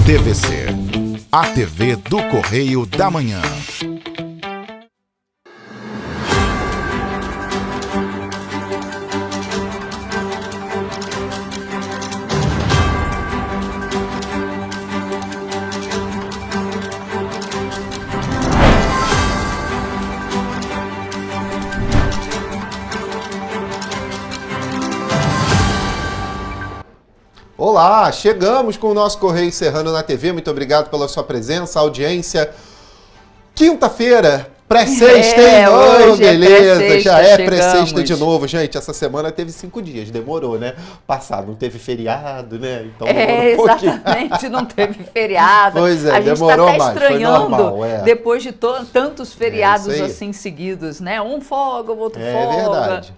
TVC, a TV do Correio da Manhã. Olá, chegamos com o nosso Correio Serrano na TV. Muito obrigado pela sua presença, audiência. Quinta-feira, pré-sexta, hein? Hoje beleza, já é chegamos. pré-sexta de novo. Gente, essa semana teve 5 dias, demorou, né? Passado, não teve feriado, né? Então demorou um pouquinho. Exatamente, não teve feriado. Pois é, a gente demorou tá até mais, estranhando, foi normal, depois de tantos feriados isso aí. assim seguidos, né? Um folga, o outro É folga. verdade.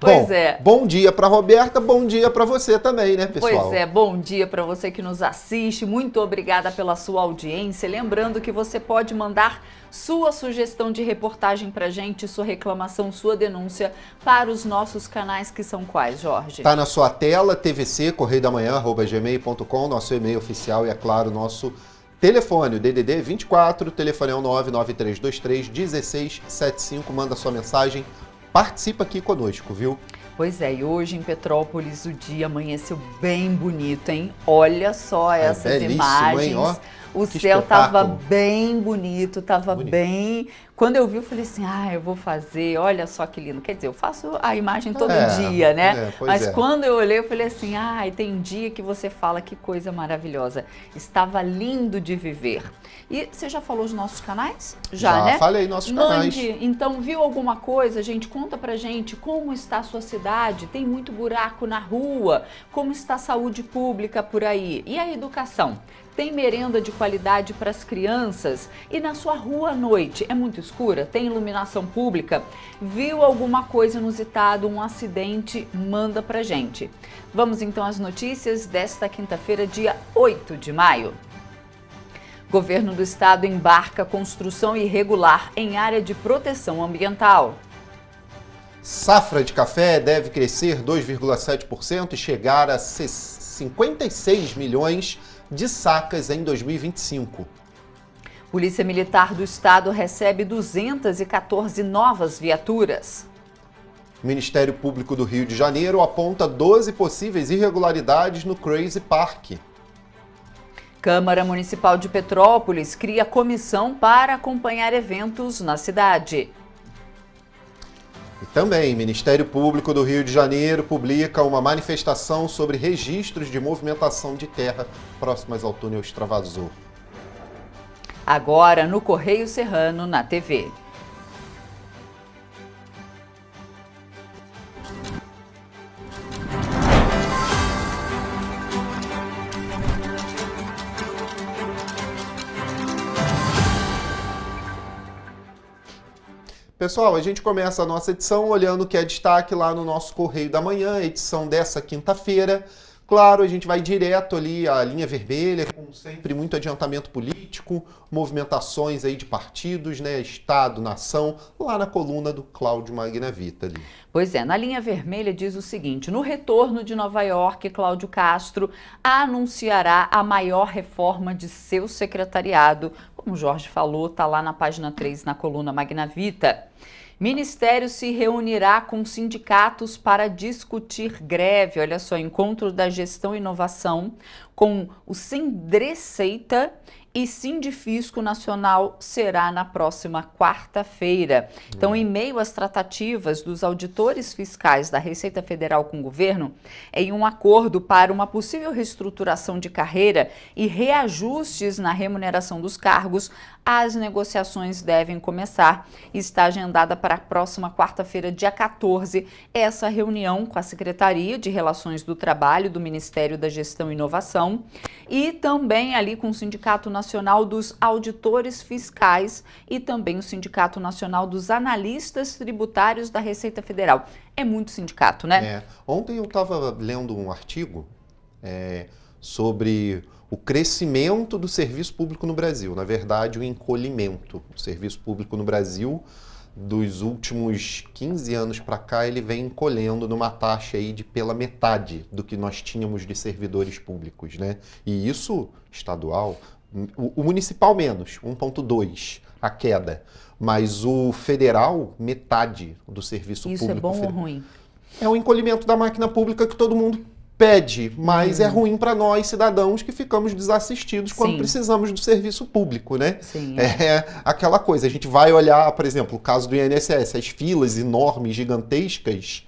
Pois Bom, é. Bom dia para Roberta, bom dia para você também, né, pessoal? Pois é, bom dia para você que nos assiste, muito obrigada pela sua audiência. Lembrando que você pode mandar sua sugestão de reportagem pra gente, sua reclamação, sua denúncia para os nossos canais, que são quais, Jorge? Tá na sua tela, tvc, correiodamanhã@gmail.com, nosso e-mail oficial e, é claro, nosso telefone, o DDD 24, telefone é o 99323-1675, manda sua mensagem, participa aqui conosco, viu? Pois é, e hoje em Petrópolis o dia amanheceu bem bonito, hein? Olha só essas belíssimo, imagens. hein? Ó, o que céu tava espetáculo. bem bonito, tava bem. Quando eu vi, eu falei assim, eu vou fazer, olha só que lindo. Quer dizer, eu faço a imagem todo dia, né? Mas quando eu olhei, eu falei assim, tem dia que você fala que coisa maravilhosa. Estava lindo de viver. E você já falou os nossos canais? Já, né? Falei nossos canais. Então, viu alguma coisa, gente? Conta pra gente como está a sua cidade, tem muito buraco na rua, como está a saúde pública por aí. E a educação? Tem merenda de qualidade para as crianças? E na sua rua à noite é muito escura? Tem iluminação pública? Viu alguma coisa inusitada, um acidente? Manda pra gente. Vamos então às notícias desta quinta-feira, dia 8 de maio. Governo do Estado embarca construção irregular em área de proteção ambiental. Safra de café deve crescer 2,7% e chegar a 56 milhões de sacas em 2025. Polícia Militar do Estado recebe 214 novas viaturas. O Ministério Público do Rio de Janeiro aponta 12 possíveis irregularidades no Crazy Park. Câmara Municipal de Petrópolis cria comissão para acompanhar eventos na cidade. E também, Ministério Público do Rio de Janeiro publica uma manifestação sobre registros de movimentação de terra próximas ao túnel Extravasor. Agora no Correio Serrano, na TV. Pessoal, a gente começa a nossa edição olhando o que é destaque lá no nosso Correio da Manhã, edição dessa quinta-feira. Claro, a gente vai direto ali à linha vermelha, com sempre muito adiantamento político, movimentações aí de partidos, né, Estado, nação, lá na coluna do Cláudio Magnavita ali. Pois é, na linha vermelha diz o seguinte: no retorno de Nova York, Cláudio Castro anunciará a maior reforma de seu secretariado. Como o Jorge falou, está lá na página 3, na coluna Magnavita. Ministério se reunirá com sindicatos para discutir greve. Olha só, encontro da gestão e inovação com o Sindreceita e Sindifisco Nacional será na próxima quarta-feira. Então, em meio às tratativas dos auditores fiscais da Receita Federal com o governo, em um acordo para uma possível reestruturação de carreira e reajustes na remuneração dos cargos, as negociações devem começar. Está agendada para a próxima quarta-feira, dia 14, essa reunião com a Secretaria de Relações do Trabalho do Ministério da Gestão e Inovação e também ali com o Sindicato Nacional dos Auditores Fiscais e também o Sindicato Nacional dos Analistas Tributários da Receita Federal. É muito sindicato, né? Ontem eu estava lendo um artigo sobre o crescimento do serviço público no Brasil. Na verdade, o encolhimento. O serviço público no Brasil dos últimos 15 anos para cá, ele vem encolhendo numa taxa aí de pela metade do que nós tínhamos de servidores públicos, né? E isso estadual, o municipal menos, 1,2 a queda, mas o federal, metade do serviço Isso público. Isso é bom ou ruim? É um encolhimento da máquina pública que todo mundo pede, mas é ruim para nós, cidadãos, que ficamos desassistidos quando precisamos do serviço público, né? Sim. É aquela coisa, a gente vai olhar, por exemplo, o caso do INSS, as filas enormes, gigantescas,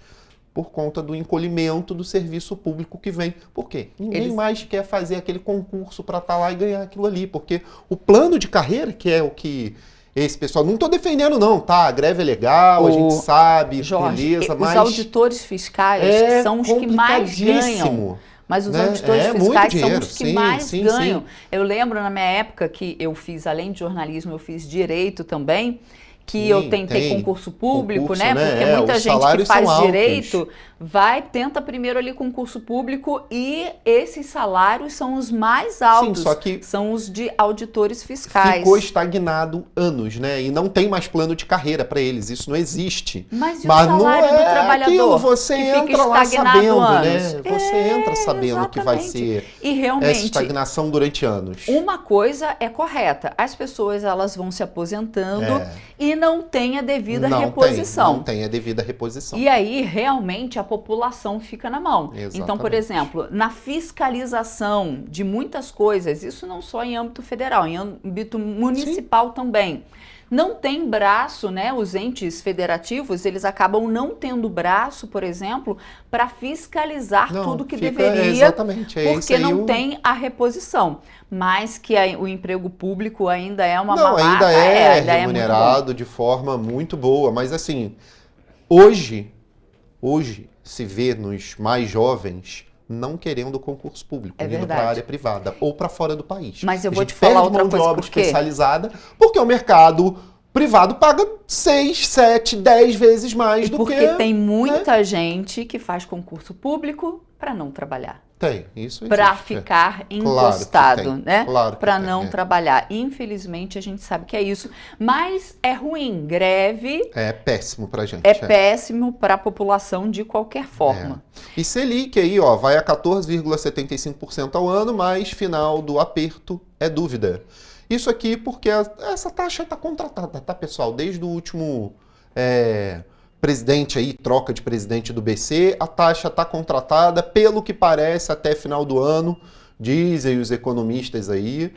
por conta do encolhimento do serviço público que vem. Por quê? Ninguém mais quer fazer aquele concurso para estar lá e ganhar aquilo ali, porque o plano de carreira, que é o que esse pessoal... Não estou defendendo não, tá? A greve é legal, a gente sabe, Jorge, beleza, mas... os auditores fiscais são os que mais ganham. Mas os auditores fiscais são os que mais ganham. Sim. Eu lembro na minha época que eu fiz, além de jornalismo, eu fiz direito também, que eu tentei concurso público, né? Porque muita gente que faz direito tenta primeiro ali concurso público e esses salários são os mais altos. Sim, só que são os de auditores fiscais. Ficou estagnado anos, né? E não tem mais plano de carreira para eles, isso não existe. Mas e o salário do trabalhador? Aquilo, você entra lá sabendo, né? Você entra sabendo exatamente. Que vai ser e realmente, essa estagnação durante anos. Uma coisa é correta, as pessoas elas vão se aposentando e não tem a devida reposição. Não tem a devida reposição. E aí, realmente, a população fica na mão. Exatamente. Então, por exemplo, na fiscalização de muitas coisas, isso não só em âmbito federal, em âmbito municipal também. Não tem braço, né? Os entes federativos, eles acabam não tendo braço, por exemplo, para fiscalizar tudo que deveria, porque não tem a reposição. Mas que o emprego público ainda é uma mamata. Ainda é remunerado de forma muito boa, mas assim, hoje se vê nos mais jovens não querendo concurso público, indo para a área privada ou para fora do país. Mas eu vou te falar outra coisa, por quê? Especializada, porque o mercado privado paga 6, 7, 10 vezes mais do que... Porque tem muita gente que faz concurso público para não trabalhar. Tem, isso existe. Para ficar encostado, né? Claro para não trabalhar. Infelizmente, a gente sabe que é isso. Mas é ruim. Greve... É péssimo pra gente. É péssimo para a população de qualquer forma. E Selic aí, ó, vai a 14,75% ao ano, mas final do aperto é dúvida. Isso aqui porque essa taxa está contratada, tá, pessoal? Desde o último presidente aí, troca de presidente do BC, a taxa está contratada, pelo que parece, até final do ano, dizem os economistas aí,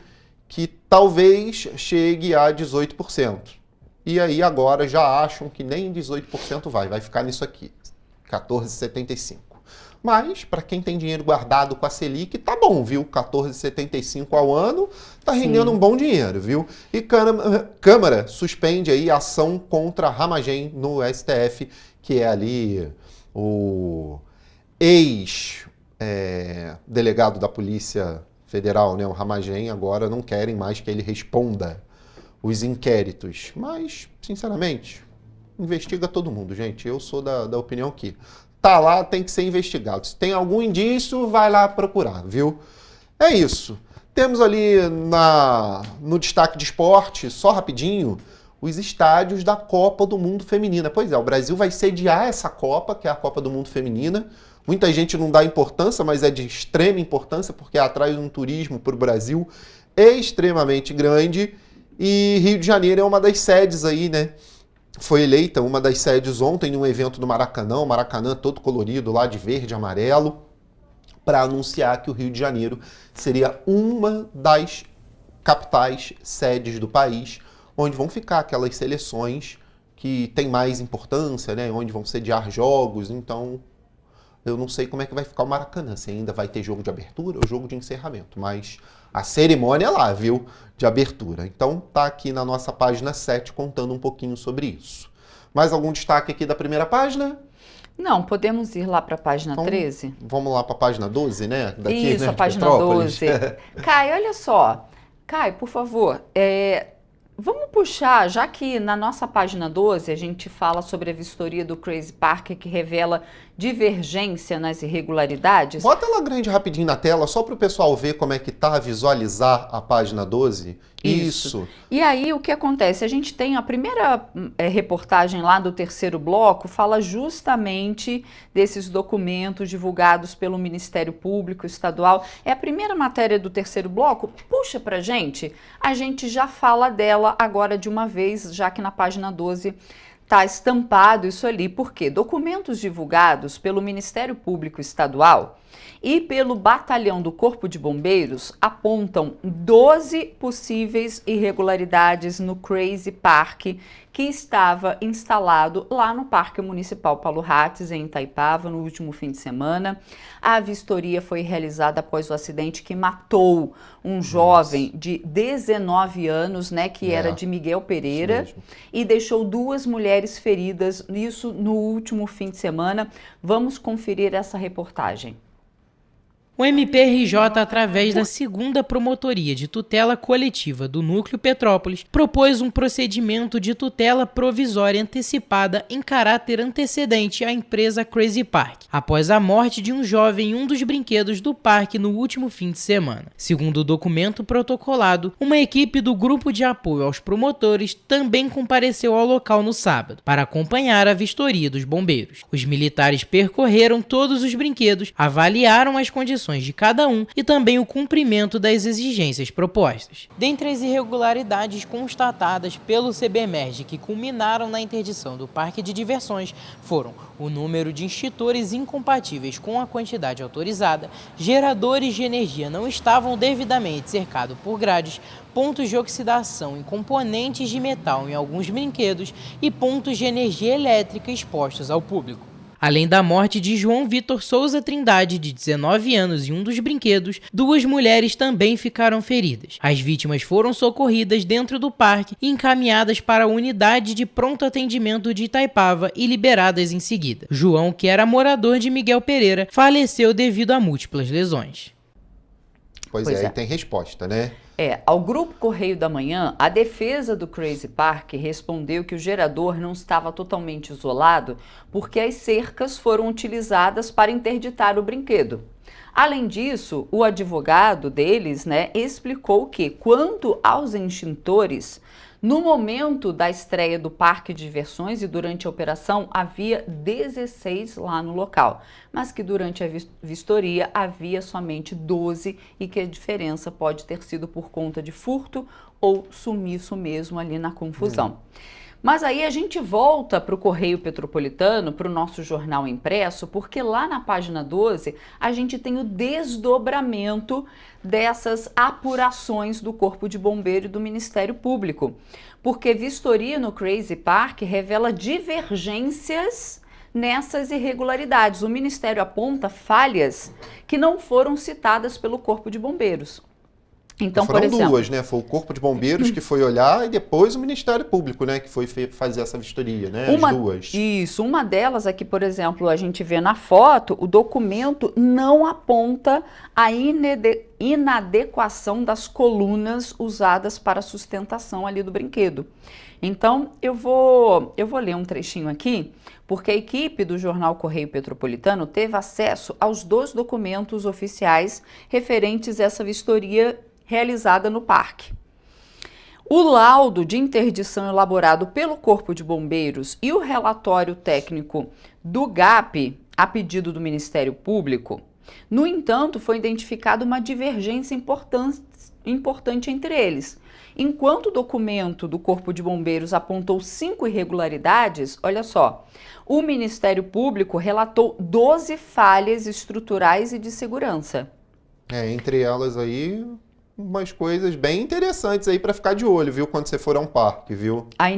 que talvez chegue a 18%. E aí agora já acham que nem 18% vai ficar nisso aqui, 14,75%. Mas, para quem tem dinheiro guardado com a Selic, tá bom, viu? 14,75 ao ano, tá rendendo um bom dinheiro, viu? E Câmara suspende aí a ação contra Ramagem no STF, que é ali o ex-delegado da Polícia Federal, né? O Ramagem, agora não querem mais que ele responda os inquéritos. Mas, sinceramente, investiga todo mundo, gente. Eu sou da opinião que tá lá, tem que ser investigado. Se tem algum indício, vai lá procurar, viu? É isso. Temos ali no destaque de esporte, só rapidinho, os estádios da Copa do Mundo Feminina. Pois é, o Brasil vai sediar essa Copa, que é a Copa do Mundo Feminina. Muita gente não dá importância, mas é de extrema importância, porque atrai um turismo para o Brasil extremamente grande. E Rio de Janeiro é uma das sedes aí, né? Foi eleita uma das sedes ontem num evento do Maracanã, o Maracanã todo colorido lá de verde e amarelo, para anunciar que o Rio de Janeiro seria uma das capitais sedes do país, onde vão ficar aquelas seleções que têm mais importância, né? Onde vão sediar jogos. Então, eu não sei como é que vai ficar o Maracanã, se ainda vai ter jogo de abertura ou jogo de encerramento, mas a cerimônia é lá, viu? De abertura. Então, tá aqui na nossa página 7 contando um pouquinho sobre isso. Mais algum destaque aqui da primeira página? Não, podemos ir lá para a página 13? Vamos lá para a página 12, né? Daqui, isso, né? a página 12. Caio, olha só. Caio, por favor, Vamos puxar, já que na nossa página 12 a gente fala sobre a vistoria do Crazy Park que revela divergência nas irregularidades. Bota ela grande rapidinho na tela, só para o pessoal ver como é que tá, visualizar a página 12. Isso. E aí o que acontece? A gente tem a primeira reportagem lá do terceiro bloco, fala justamente desses documentos divulgados pelo Ministério Público Estadual. É a primeira matéria do terceiro bloco. Puxa pra gente, a gente já fala dela agora de uma vez, já que na página 12 está estampado isso ali. Por quê? Documentos divulgados pelo Ministério Público Estadual e pelo Batalhão do Corpo de Bombeiros apontam 12 possíveis irregularidades no Crazy Park que estava instalado lá no Parque Municipal Paulo Ratz, em Itaipava, no último fim de semana. A vistoria foi realizada após o acidente que matou um jovem de 19 anos, né, que era de Miguel Pereira, e deixou 2 mulheres feridas, isso no último fim de semana. Vamos conferir essa reportagem. O MPRJ, através da 2ª Promotoria de Tutela Coletiva do Núcleo Petrópolis, propôs um procedimento de tutela provisória antecipada em caráter antecedente à empresa Crazy Park, após a morte de um jovem em um dos brinquedos do parque no último fim de semana. Segundo o documento protocolado, uma equipe do Grupo de Apoio aos Promotores também compareceu ao local no sábado, para acompanhar a vistoria dos bombeiros. Os militares percorreram todos os brinquedos, avaliaram as condições de cada um e também o cumprimento das exigências propostas. Dentre as irregularidades constatadas pelo CBMERG que culminaram na interdição do parque de diversões foram o número de extintores incompatíveis com a quantidade autorizada, geradores de energia não estavam devidamente cercados por grades, pontos de oxidação em componentes de metal em alguns brinquedos e pontos de energia elétrica expostos ao público. Além da morte de João Vitor Souza Trindade, de 19 anos, em um dos brinquedos, 2 mulheres também ficaram feridas. As vítimas foram socorridas dentro do parque e encaminhadas para a unidade de pronto atendimento de Itaipava e liberadas em seguida. João, que era morador de Miguel Pereira, faleceu devido a múltiplas lesões. Pois é, aí tem resposta, né? Ao Grupo Correio da Manhã, a defesa do Crazy Park respondeu que o gerador não estava totalmente isolado porque as cercas foram utilizadas para interditar o brinquedo. Além disso, o advogado deles, né, explicou que, quanto aos extintores, no momento da estreia do parque de diversões e durante a operação, havia 16 lá no local, mas que durante a vistoria havia somente 12 e que a diferença pode ter sido por conta de furto ou sumiço mesmo ali na confusão. Mas aí a gente volta para o Correio Petropolitano, para o nosso jornal impresso, porque lá na página 12 a gente tem o desdobramento dessas apurações do Corpo de Bombeiro e do Ministério Público. Porque vistoria no Crazy Park revela divergências nessas irregularidades. O Ministério aponta falhas que não foram citadas pelo Corpo de Bombeiros. Então, foram por exemplo, 2, né? Foi o Corpo de Bombeiros que foi olhar e depois o Ministério Público, né? Que foi fazer essa vistoria, né? As 2. Isso, uma delas aqui, por exemplo, a gente vê na foto, o documento não aponta a inadequação das colunas usadas para a sustentação ali do brinquedo. Então, eu vou ler um trechinho aqui, porque a equipe do jornal Correio Petropolitano teve acesso aos 2 documentos oficiais referentes a essa vistoria realizada no parque. O laudo de interdição elaborado pelo Corpo de Bombeiros e o relatório técnico do GAP, a pedido do Ministério Público, no entanto, foi identificada uma divergência importante entre eles. Enquanto o documento do Corpo de Bombeiros apontou 5 irregularidades, olha só, o Ministério Público relatou 12 falhas estruturais e de segurança. Entre elas aí, umas coisas bem interessantes aí para ficar de olho, viu? Quando você for a um parque, viu? A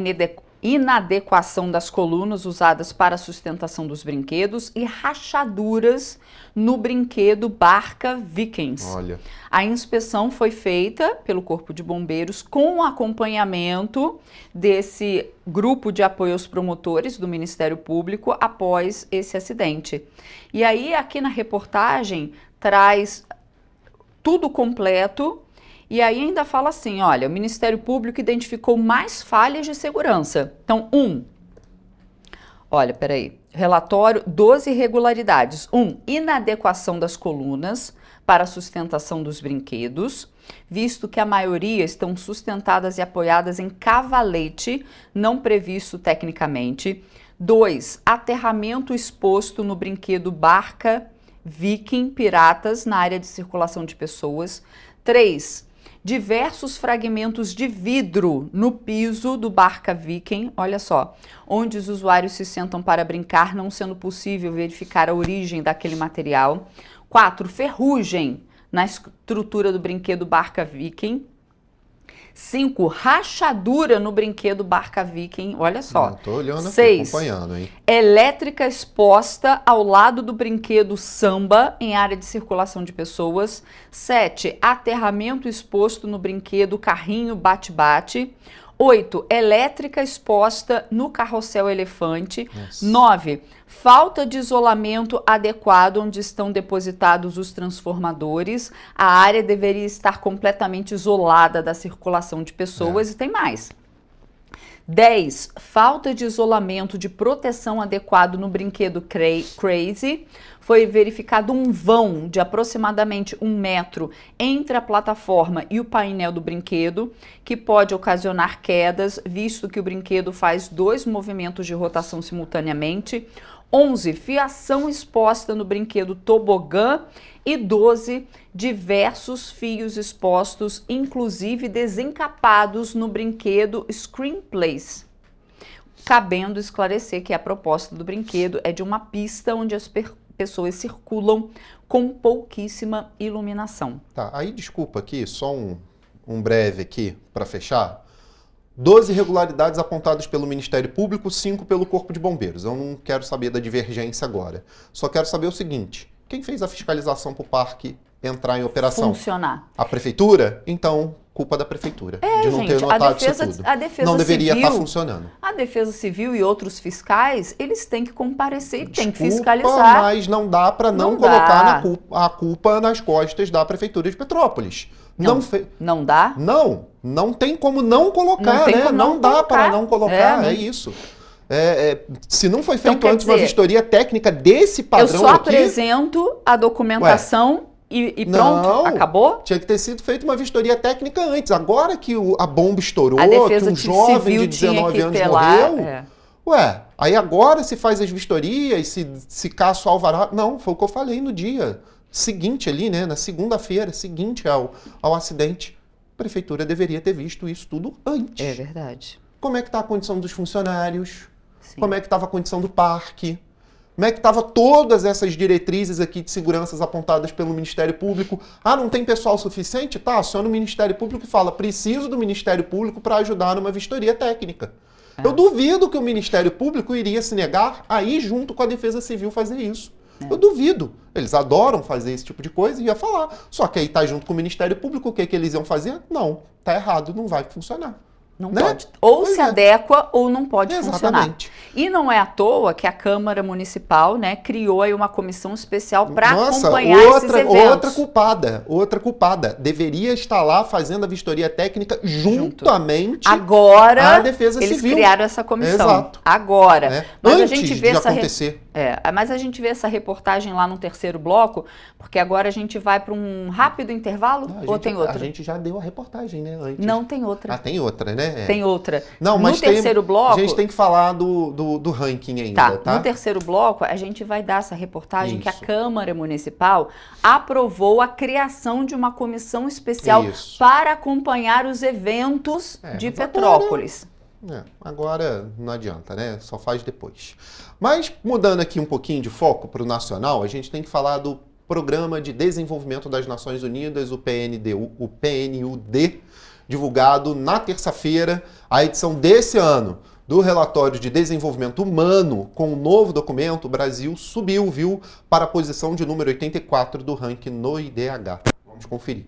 inadequação das colunas usadas para a sustentação dos brinquedos e rachaduras no brinquedo Barca Vikings. Olha. A inspeção foi feita pelo Corpo de Bombeiros com acompanhamento desse grupo de apoio aos promotores do Ministério Público após esse acidente. E aí, aqui na reportagem, traz tudo completo E aí ainda fala assim, olha, o Ministério Público identificou mais falhas de segurança. Então, olha, peraí, relatório, 12 irregularidades. inadequação das colunas para a sustentação dos brinquedos, visto que a maioria estão sustentadas e apoiadas em cavalete, não previsto tecnicamente. 2, aterramento exposto no brinquedo Barca Viking Piratas na área de circulação de pessoas. 3, diversos fragmentos de vidro no piso do Barca Viking, olha só, onde os usuários se sentam para brincar, não sendo possível verificar a origem daquele material. 4, ferrugem na estrutura do brinquedo Barca Viking. 5, rachadura no brinquedo Barca Viking, olha só. Tô olhando aqui, 6, acompanhando, hein? elétrica exposta ao lado do brinquedo Samba em área de circulação de pessoas. 7, aterramento exposto no brinquedo Carrinho Bate-Bate. 8, elétrica exposta no carrossel Elefante. Nossa. 9, falta de isolamento adequado onde estão depositados os transformadores. A área deveria estar completamente isolada da circulação de pessoas. E tem mais. 10, falta de isolamento de proteção adequado no brinquedo Crazy. Foi verificado um vão de aproximadamente 1 metro entre a plataforma e o painel do brinquedo, que pode ocasionar quedas, visto que o brinquedo faz 2 movimentos de rotação simultaneamente. 11, fiação exposta no brinquedo Tobogã. E 12, diversos fios expostos, inclusive desencapados no brinquedo Screenplays. Cabendo esclarecer que a proposta do brinquedo é de uma pista onde as pessoas circulam com pouquíssima iluminação. Tá, aí desculpa aqui, só um breve aqui para fechar. 12 irregularidades apontadas pelo Ministério Público, 5 pelo Corpo de Bombeiros. Eu não quero saber da divergência agora. Só quero saber o seguinte, quem fez a fiscalização para o parque entrar em operação? Funcionar. A prefeitura? Então, culpa da prefeitura de não ter notado isso tudo. A defesa não deveria civil, estar funcionando. A Defesa Civil e outros fiscais, eles têm que comparecer, têm que Desculpa, fiscalizar. mas não dá para não Não colocar dá. a culpa nas costas da Prefeitura de Petrópolis. Não dá? Não tem como não colocar, Não tem né? como Não não dá colocar. para não colocar, É, é isso. Se não foi Então, feito quer antes uma dizer, vistoria técnica desse Eu padrão só aqui, apresento a documentação e pronto, Não. acabou? tinha que ter sido feita uma vistoria técnica antes. Agora que a bomba estourou, A que Defesa um jovem Civil de tinha 19 que anos ter lá. morreu, ué, aí agora se faz as vistorias, se caça o alvará. Não, foi o que eu falei no dia seguinte ali, né? Na segunda-feira, seguinte ao acidente. A prefeitura deveria ter visto isso tudo antes. É verdade. Como é que está a condição dos funcionários? Sim. Como é que estava a condição do parque? Como é que estavam todas essas diretrizes aqui de seguranças apontadas pelo Ministério Público? Ah, não tem pessoal suficiente? Tá, aciona o Ministério Público e fala, preciso do Ministério Público para ajudar numa vistoria técnica. Eu duvido que o Ministério Público iria se negar a ir junto com a Defesa Civil fazer isso. Eu duvido. Eles adoram fazer esse tipo de coisa e ia falar. Só que aí tá junto com o Ministério Público, o que eles iam fazer? Não, tá errado, não vai funcionar. Não Né? pode. Ou Pois se é. adequa ou não pode funcionar. Exatamente. E não é à toa que a Câmara Municipal, né, criou aí uma comissão especial para Nossa, acompanhar esses eventos. outra culpada. Deveria estar lá fazendo a vistoria técnica juntamente Agora, à Defesa eles Civil. criaram essa comissão. Exato. Agora. né? Mas Antes a gente vê de essa acontecer. mas a gente vê essa reportagem lá no terceiro bloco, porque agora a gente vai para um rápido intervalo, ou tem outra? A gente já deu a reportagem, né? Antes. Não, tem outra. Ah, tem outra, né? Tem outra. Não, mas no terceiro bloco... a gente tem que falar do ranking ainda, tá? No terceiro bloco, a gente vai dar essa reportagem que a Isso. Câmara Municipal aprovou a criação de uma comissão especial Isso. para acompanhar os eventos de mas Petrópolis. Agora não adianta, né? Só faz depois. Mas, mudando aqui um pouquinho de foco para o nacional, a gente tem que falar do Programa de Desenvolvimento das Nações Unidas, o PNUD, divulgado na terça-feira, a edição desse ano do relatório de desenvolvimento humano. Com o novo documento, o Brasil subiu, para a posição de número 84 do ranking no IDH. Vamos conferir.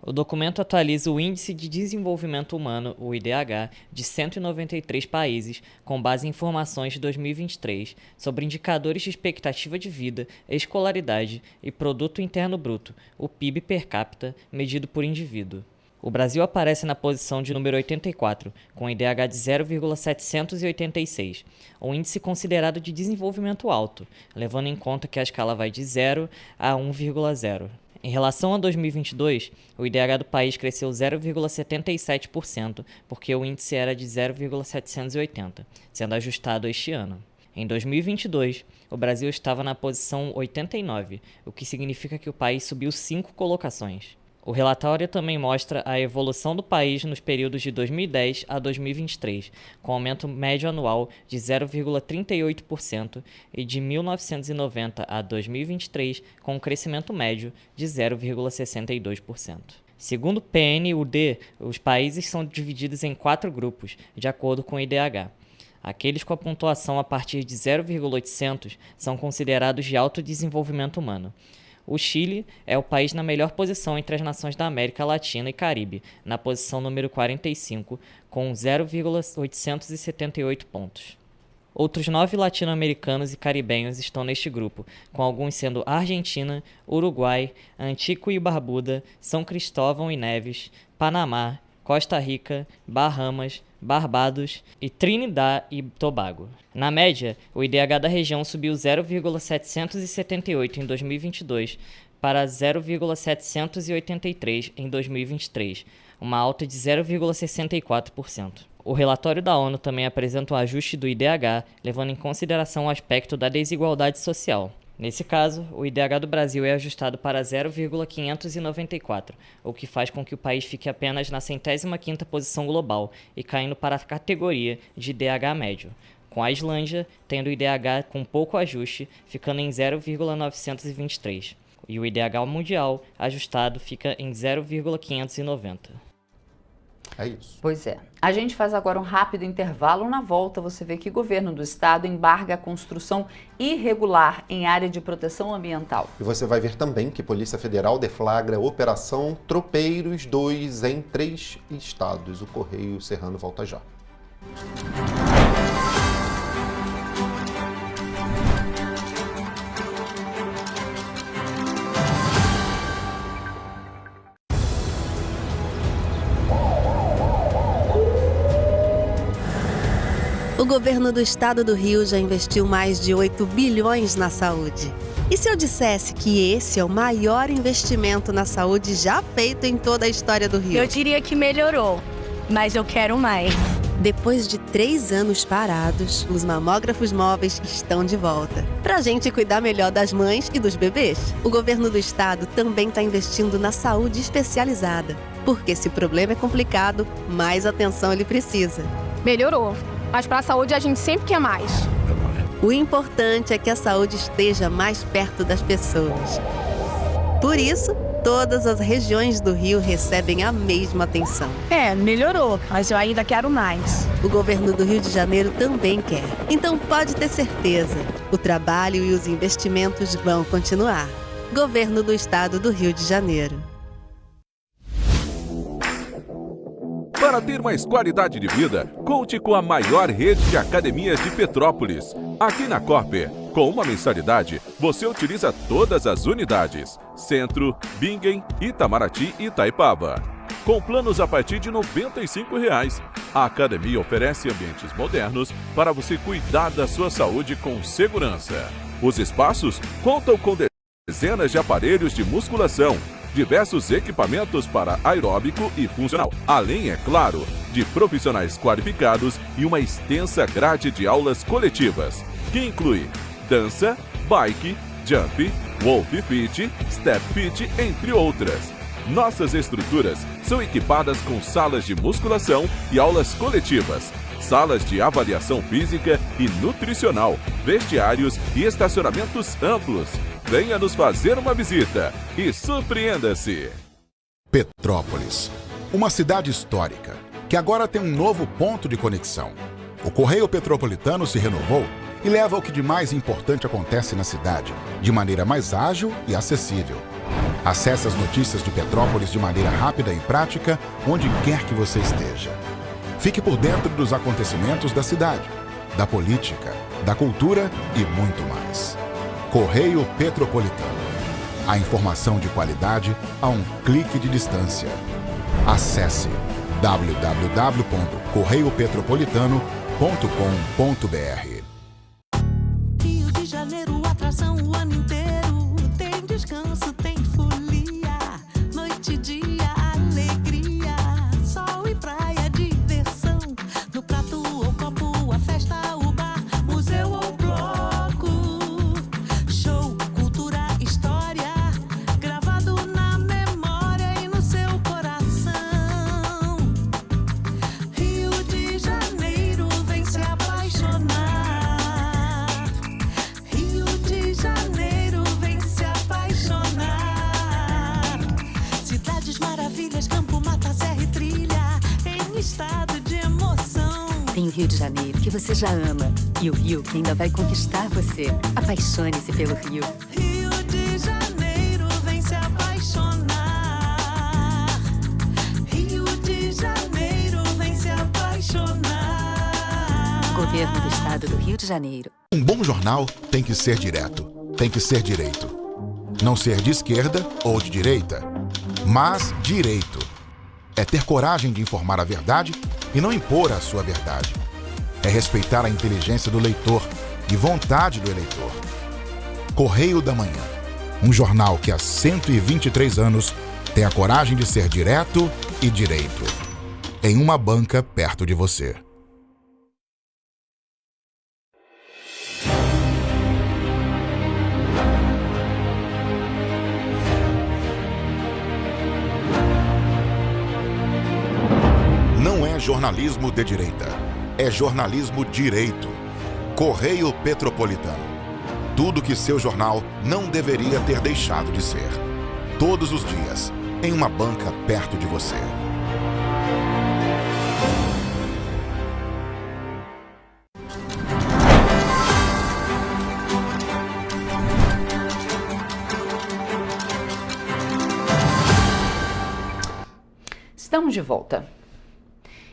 O documento atualiza o Índice de Desenvolvimento Humano, o IDH, de 193 países, com base em informações de 2023 sobre indicadores de expectativa de vida, escolaridade e Produto Interno Bruto, o PIB per capita, medido por indivíduo. O Brasil aparece na posição de número 84, com IDH de 0,786, um índice considerado de desenvolvimento alto, levando em conta que a escala vai de 0 a 1,0. Em relação a 2022, o IDH do país cresceu 0,77%, porque o índice era de 0,780, sendo ajustado este ano. Em 2022, o Brasil estava na posição 89, o que significa que o país subiu 5 colocações. O relatório também mostra a evolução do país nos períodos de 2010 a 2023, com aumento médio anual de 0,38% e de 1990 a 2023, com um crescimento médio de 0,62%. Segundo o PNUD, os países são divididos em 4 grupos, de acordo com o IDH. Aqueles com a pontuação a partir de 0,800 são considerados de alto desenvolvimento humano. O Chile é o país na melhor posição entre as nações da América Latina e Caribe, na posição número 45, com 0,878 pontos. Outros 9 latino-americanos e caribenhos estão neste grupo, com alguns sendo Argentina, Uruguai, Antigua e Barbuda, São Cristóvão e Neves, Panamá, Costa Rica, Bahamas, Barbados e Trinidad e Tobago. Na média, o IDH da região subiu 0,778 em 2022 para 0,783 em 2023, uma alta de 0,64%. O relatório da ONU também apresenta um ajuste do IDH, levando em consideração o aspecto da desigualdade social. Nesse caso, o IDH do Brasil é ajustado para 0,594, o que faz com que o país fique apenas na 105ª posição global e caindo para a categoria de IDH médio, com a Islândia tendo o IDH com pouco ajuste, ficando em 0,923, e o IDH mundial ajustado fica em 0,590. É isso. Pois é. A gente faz agora um rápido intervalo. Na volta, você vê que o governo do estado embarga a construção irregular em área de proteção ambiental. E você vai ver também que Polícia Federal deflagra Operação Tropeiros 2 em 3 estados. O Correio Serrano volta já. O governo do estado do Rio já investiu mais de 8 bilhões na saúde. E se eu dissesse que esse é o maior investimento na saúde já feito em toda a história do Rio? Eu diria que melhorou, mas eu quero mais. Depois de 3 anos parados, os mamógrafos móveis estão de volta. Pra gente cuidar melhor das mães e dos bebês. O governo do estado também está investindo na saúde especializada. Porque se o problema é complicado, mais atenção ele precisa. Melhorou, mas para a saúde a gente sempre quer mais. O importante é que a saúde esteja mais perto das pessoas. Por isso, todas as regiões do Rio recebem a mesma atenção. Melhorou, mas eu ainda quero mais. O governo do Rio de Janeiro também quer. Então pode ter certeza, o trabalho e os investimentos vão continuar. Governo do Estado do Rio de Janeiro. Para ter mais qualidade de vida, conte com a maior rede de academias de Petrópolis. Aqui na Corper, com uma mensalidade, você utiliza todas as unidades: Centro, Bingen, Itamaraty e Itaipava. Com planos a partir de R$ 95,00. A academia oferece ambientes modernos para você cuidar da sua saúde com segurança. Os espaços contam com dezenas de aparelhos de musculação, diversos equipamentos para aeróbico e funcional, além, é claro, de profissionais qualificados e uma extensa grade de aulas coletivas, que inclui dança, bike, jump, wolf fit, step fit, entre outras. Nossas estruturas são equipadas com salas de musculação e aulas coletivas, salas de avaliação física e nutricional, vestiários e estacionamentos amplos. Venha nos fazer uma visita e surpreenda-se! Petrópolis, uma cidade histórica, que agora tem um novo ponto de conexão. O Correio Petropolitano se renovou e leva o que de mais importante acontece na cidade, de maneira mais ágil e acessível. Acesse as notícias de Petrópolis de maneira rápida e prática, onde quer que você esteja. Fique por dentro dos acontecimentos da cidade, da política, da cultura e muito mais. Correio Petropolitano. A informação de qualidade a um clique de distância. Acesse www.correiopetropolitano.com.br. Rio de Janeiro, atração o ano inteiro. Tem descanso, tem folia. Noite e dia, alegria. Sol e praia, diversão. No prato ou copo, a festa, o bar, museu ou bloco. Show, cultura, história. Gravado na memória e no seu coração. Rio de Janeiro, vem se apaixonar. Rio de Janeiro, vem se apaixonar. Cidades maravilhas, campo, mata, serra e trilha, em estado de emoção. Tem o Rio de Janeiro, que você já ama, e o Rio, que ainda vai conquistar você. Apaixone-se pelo Rio. Rio de Janeiro, vem se apaixonar. Rio de Janeiro, vem se apaixonar. Governo do Estado do Rio de Janeiro. Um bom jornal tem que ser direto, tem que ser direito. Não ser de esquerda ou de direita, mas direito. É ter coragem de informar a verdade e não impor a sua verdade. É respeitar a inteligência do leitor e vontade do eleitor. Correio da Manhã, um jornal que há 123 anos tem a coragem de ser direto e direito. Em uma banca perto de você. Não é jornalismo de direita, é jornalismo direito. Correio Petropolitano. Tudo que seu jornal não deveria ter deixado de ser. Todos os dias, em uma banca perto de você. Estamos de volta.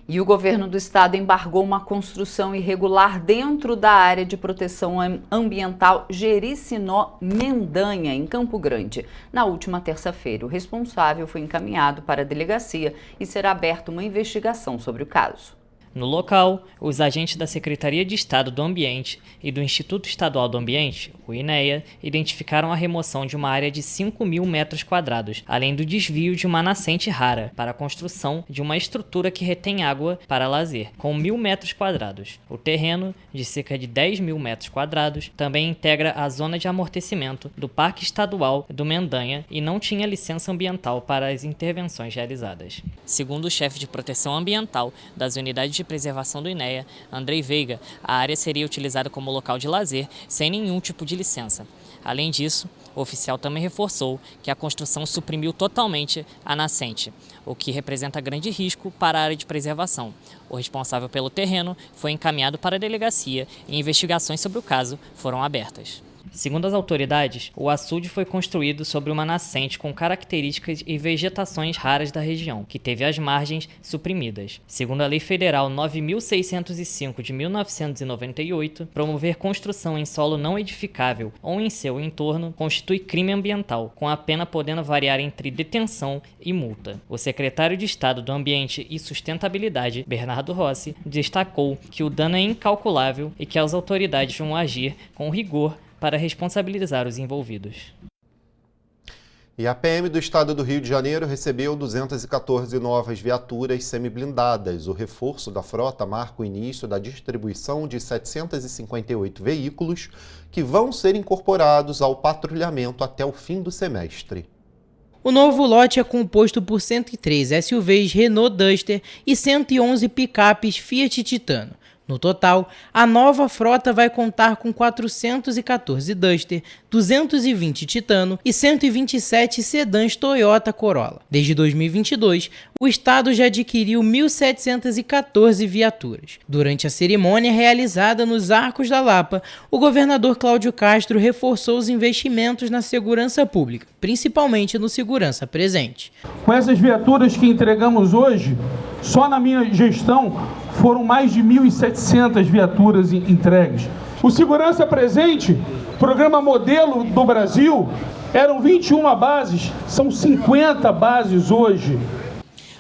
E o governo do estado embargou uma construção irregular dentro da área de proteção ambiental Jericinó-Mendanha, em Campo Grande. Na última terça-feira, o responsável foi encaminhado para a delegacia e será aberta uma investigação sobre o caso. No local, os agentes da Secretaria de Estado do Ambiente e do Instituto Estadual do Ambiente, o INEA, identificaram a remoção de uma área de 5.000 metros quadrados, além do desvio de uma nascente rara, para a construção de uma estrutura que retém água para lazer, com 1.000 metros quadrados. O terreno, de cerca de 10.000 metros quadrados, também integra a zona de amortecimento do Parque Estadual do Mendanha e não tinha licença ambiental para as intervenções realizadas. Segundo o chefe de proteção ambiental das unidades de preservação do INEA, Andrei Veiga, a área seria utilizada como local de lazer sem nenhum tipo de licença. Além disso, o oficial também reforçou que a construção suprimiu totalmente a nascente, o que representa grande risco para a área de preservação. O responsável pelo terreno foi encaminhado para a delegacia e investigações sobre o caso foram abertas. Segundo as autoridades, o açude foi construído sobre uma nascente com características e vegetações raras da região, que teve as margens suprimidas. Segundo a Lei Federal 9.605 de 1998, promover construção em solo não edificável ou em seu entorno constitui crime ambiental, com a pena podendo variar entre detenção e multa. O secretário de Estado do Ambiente e Sustentabilidade, Bernardo Rossi, destacou que o dano é incalculável e que as autoridades vão agir com rigor para responsabilizar os envolvidos. E a PM do Estado do Rio de Janeiro recebeu 214 novas viaturas semi-blindadas. O reforço da frota marca o início da distribuição de 758 veículos que vão ser incorporados ao patrulhamento até o fim do semestre. O novo lote é composto por 103 SUVs Renault Duster e 111 picapes Fiat Titano. No total, a nova frota vai contar com 414 Duster, 220 Titano e 127 sedãs Toyota Corolla. Desde 2022, o estado já adquiriu 1.714 viaturas. Durante a cerimônia realizada nos Arcos da Lapa, o governador Cláudio Castro reforçou os investimentos na segurança pública, principalmente no Segurança Presente. Com essas viaturas que entregamos hoje, só na minha gestão foram mais de 1.700 viaturas entregues. O Segurança Presente, programa modelo do Brasil, eram 21 bases, são 50 bases hoje.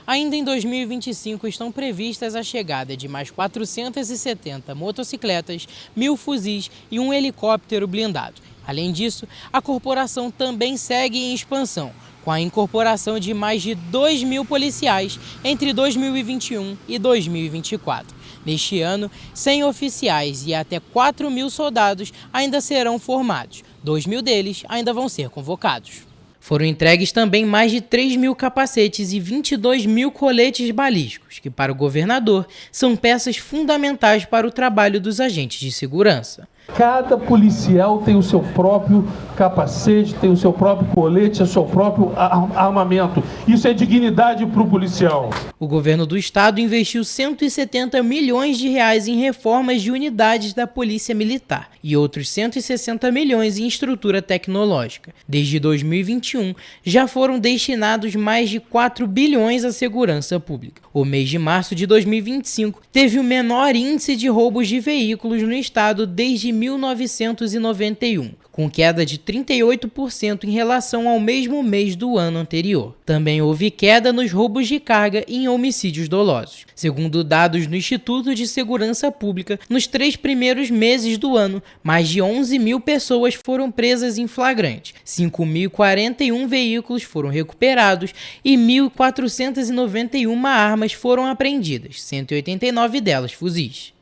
Ainda em 2025 estão previstas a chegada de mais 470 motocicletas, 1.000 fuzis e um helicóptero blindado. Além disso, a corporação também segue em expansão, com a incorporação de mais de 2.000 policiais entre 2021 e 2024. Neste ano, 100 oficiais e até 4.000 soldados ainda serão formados. 2.000 deles ainda vão ser convocados. Foram entregues também mais de 3.000 capacetes e 22.000 coletes balísticos, que para o governador são peças fundamentais para o trabalho dos agentes de segurança. Cada policial tem o seu próprio capacete, tem o seu próprio colete, o seu próprio armamento. Isso é dignidade para o policial. O governo do estado investiu 170 milhões de reais em reformas de unidades da Polícia Militar e outros 160 milhões em estrutura tecnológica. Desde 2021, já foram destinados mais de 4 bilhões à segurança pública. O mês de março de 2025 teve o menor índice de roubos de veículos no estado desde 1991, com queda de 38% em relação ao mesmo mês do ano anterior. Também houve queda nos roubos de carga e em homicídios dolosos. Segundo dados do Instituto de Segurança Pública, nos 3 primeiros meses do ano, mais de 11.000 pessoas foram presas em flagrante, 5.041 veículos foram recuperados e 1.491 armas foram apreendidas, 189 delas fuzis.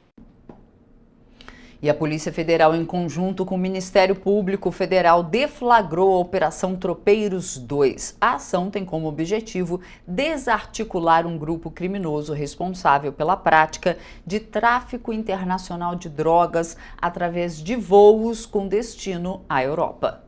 E a Polícia Federal, em conjunto com o Ministério Público Federal, deflagrou a Operação Tropeiros 2. A ação tem como objetivo desarticular um grupo criminoso responsável pela prática de tráfico internacional de drogas através de voos com destino à Europa.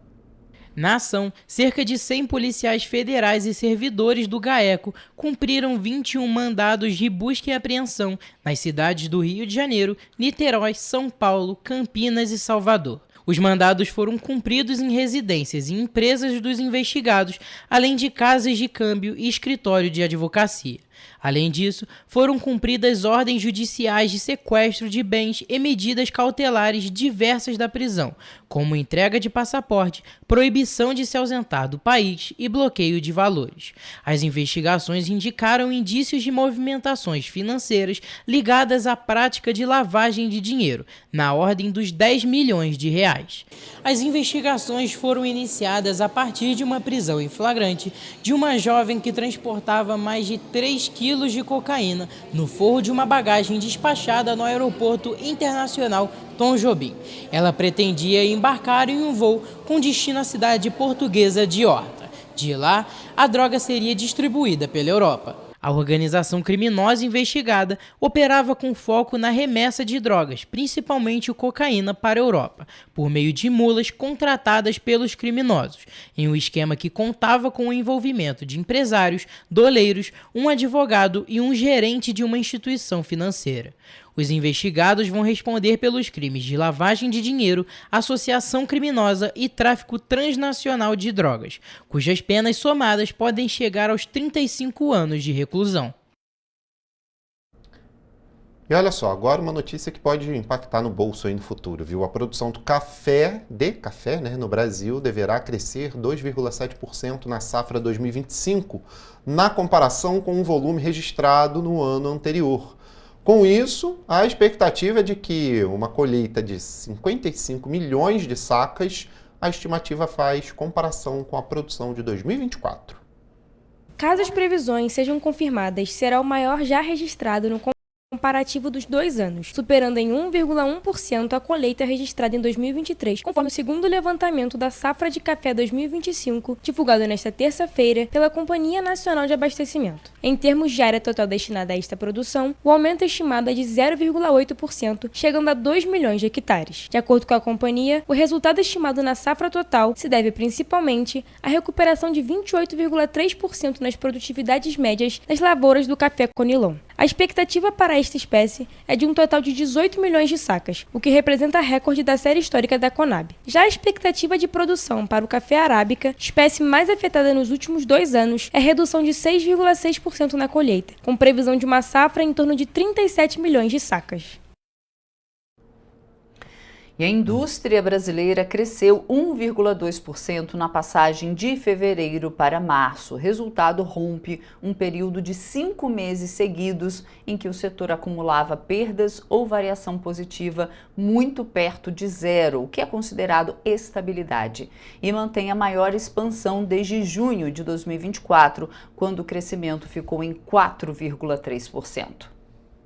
Na ação, cerca de 100 policiais federais e servidores do GAECO cumpriram 21 mandados de busca e apreensão nas cidades do Rio de Janeiro, Niterói, São Paulo, Campinas e Salvador. Os mandados foram cumpridos em residências e empresas dos investigados, além de casas de câmbio e escritório de advocacia. Além disso, foram cumpridas ordens judiciais de sequestro de bens e medidas cautelares diversas da prisão, como entrega de passaporte, proibição de se ausentar do país e bloqueio de valores. As investigações indicaram indícios de movimentações financeiras ligadas à prática de lavagem de dinheiro, na ordem dos 10 milhões de reais. As investigações foram iniciadas a partir de uma prisão em flagrante de uma jovem que transportava mais de 3 quilos de cocaína no forro de uma bagagem despachada no Aeroporto Internacional Tom Jobim. Ela pretendia embarcar em um voo com destino à cidade portuguesa de Horta. De lá, a droga seria distribuída pela Europa. A organização criminosa investigada operava com foco na remessa de drogas, principalmente o cocaína, para a Europa, por meio de mulas contratadas pelos criminosos, em um esquema que contava com o envolvimento de empresários, doleiros, um advogado e um gerente de uma instituição financeira. Os investigados vão responder pelos crimes de lavagem de dinheiro, associação criminosa e tráfico transnacional de drogas, cujas penas somadas podem chegar aos 35 anos de reclusão. E olha só, agora uma notícia que pode impactar no bolso aí no futuro, viu? A produção do café, no Brasil, deverá crescer 2,7% na safra 2025, na comparação com o volume registrado no ano anterior. Com isso, a expectativa é de que uma colheita de 55 milhões de sacas, a estimativa faz comparação com a produção de 2024. Caso as previsões sejam confirmadas, será o maior já registrado no comparativo dos 2 anos, superando em 1,1% a colheita registrada em 2023, conforme o segundo levantamento da safra de café 2025, divulgado nesta terça-feira pela Companhia Nacional de Abastecimento. Em termos de área total destinada a esta produção, o aumento é estimado é de 0,8%, chegando a 2 milhões de hectares. De acordo com a companhia, o resultado estimado na safra total se deve principalmente à recuperação de 28,3% nas produtividades médias das lavouras do café Conilon. A expectativa para esta espécie é de um total de 18 milhões de sacas, o que representa recorde da série histórica da Conab. Já a expectativa de produção para o café arábica, espécie mais afetada nos últimos 2 anos, é redução de 6,6% na colheita, com previsão de uma safra em torno de 37 milhões de sacas. E a indústria brasileira cresceu 1,2% na passagem de fevereiro para março. O resultado rompe um período de 5 meses seguidos em que o setor acumulava perdas ou variação positiva muito perto de zero, o que é considerado estabilidade, e mantém a maior expansão desde junho de 2024, quando o crescimento ficou em 4,3%.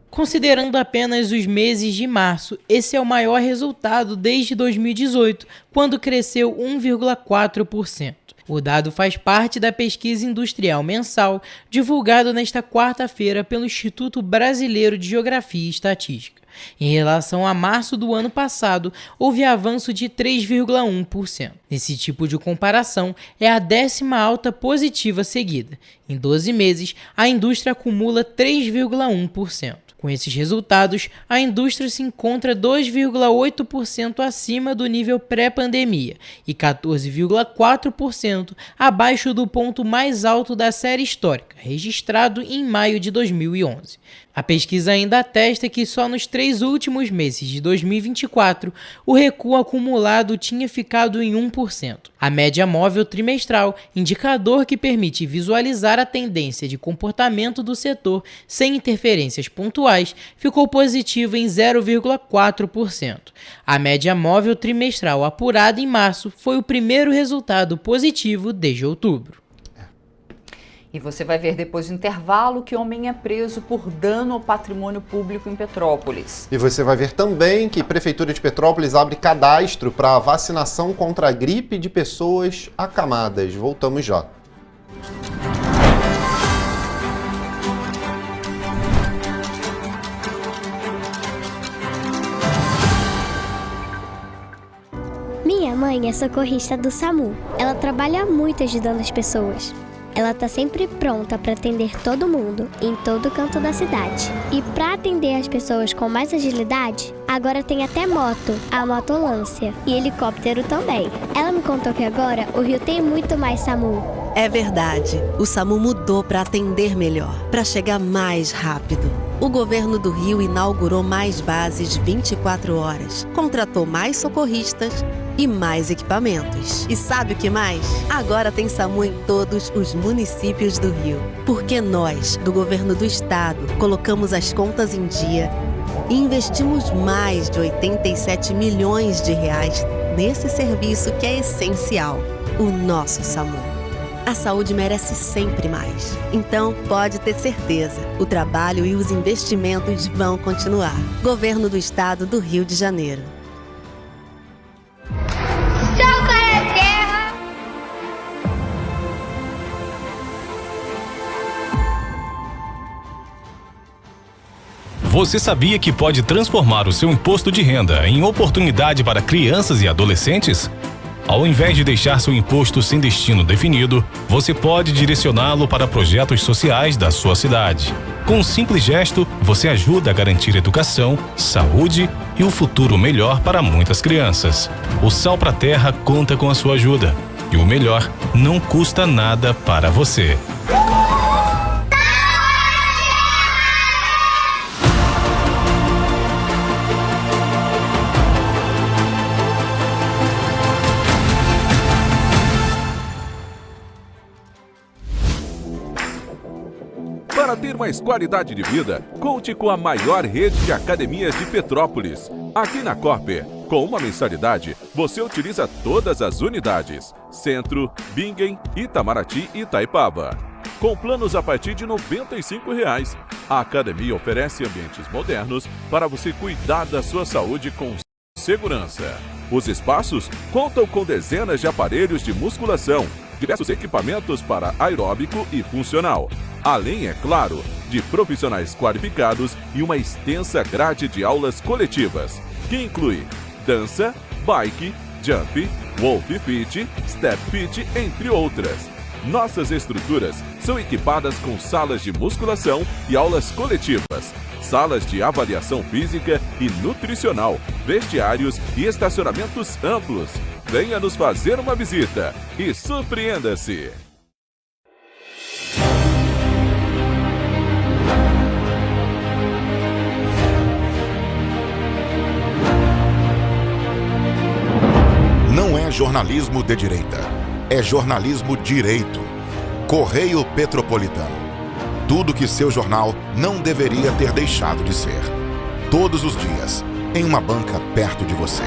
Considerando apenas os meses de março, esse é o maior resultado desde 2018, quando cresceu 1,4%. O dado faz parte da pesquisa industrial mensal, divulgado nesta quarta-feira pelo Instituto Brasileiro de Geografia e Estatística. Em relação a março do ano passado, houve avanço de 3,1%. Nesse tipo de comparação, é a 10ª alta positiva seguida. Em 12 meses, a indústria acumula 3,1%. Com esses resultados, a indústria se encontra 2,8% acima do nível pré-pandemia e 14,4% abaixo do ponto mais alto da série histórica, registrado em maio de 2011. A pesquisa ainda atesta que só nos 3 últimos meses de 2024, o recuo acumulado tinha ficado em 1%. A média móvel trimestral, indicador que permite visualizar a tendência de comportamento do setor sem interferências pontuais, ficou positiva em 0,4%. A média móvel trimestral apurada em março foi o primeiro resultado positivo desde outubro. E você vai ver depois do intervalo que homem é preso por dano ao patrimônio público em Petrópolis. E você vai ver também que a Prefeitura de Petrópolis abre cadastro para vacinação contra a gripe de pessoas acamadas. Voltamos já. Minha mãe é socorrista do SAMU. Ela trabalha muito ajudando as pessoas. Ela tá sempre pronta para atender todo mundo, em todo canto da cidade. E para atender as pessoas com mais agilidade, agora tem até moto, a motolância, e helicóptero também. Ela me contou que agora o Rio tem muito mais SAMU. É verdade, o SAMU mudou para atender melhor, para chegar mais rápido. O governo do Rio inaugurou mais bases 24 horas, contratou mais socorristas e mais equipamentos. E sabe o que mais? Agora tem SAMU em todos os municípios do Rio. Porque nós, do governo do estado, colocamos as contas em dia e investimos mais de 87 milhões de reais nesse serviço que é essencial, o nosso SAMU. A saúde merece sempre mais. Então, pode ter certeza, o trabalho e os investimentos vão continuar. Governo do Estado do Rio de Janeiro. Você sabia que pode transformar o seu imposto de renda em oportunidade para crianças e adolescentes? Ao invés de deixar seu imposto sem destino definido, você pode direcioná-lo para projetos sociais da sua cidade. Com um simples gesto, você ajuda a garantir educação, saúde e um futuro melhor para muitas crianças. O Sal pra Terra conta com a sua ajuda. E o melhor, não custa nada para você. Para ter mais qualidade de vida, conte com a maior rede de academias de Petrópolis. Aqui na Corper, com uma mensalidade, você utiliza todas as unidades: Centro, Bingen, Itamaraty e Itaipava. com planos a partir de R$ 95,00. A academia oferece ambientes modernos para você cuidar da sua saúde com segurança. Os espaços contam com dezenas de aparelhos de musculação, diversos equipamentos para aeróbico e funcional, além, é claro, de profissionais qualificados e uma extensa grade de aulas coletivas, que inclui dança, bike, jump, wolf fit, step fit, entre outras. Nossas estruturas são equipadas com salas de musculação e aulas coletivas, salas de avaliação física e nutricional, vestiários e estacionamentos amplos. Venha nos fazer uma visita e surpreenda-se! Não é jornalismo de direita, é jornalismo direito. Correio Petropolitano. Tudo que seu jornal não deveria ter deixado de ser. Todos os dias, em uma banca perto de você.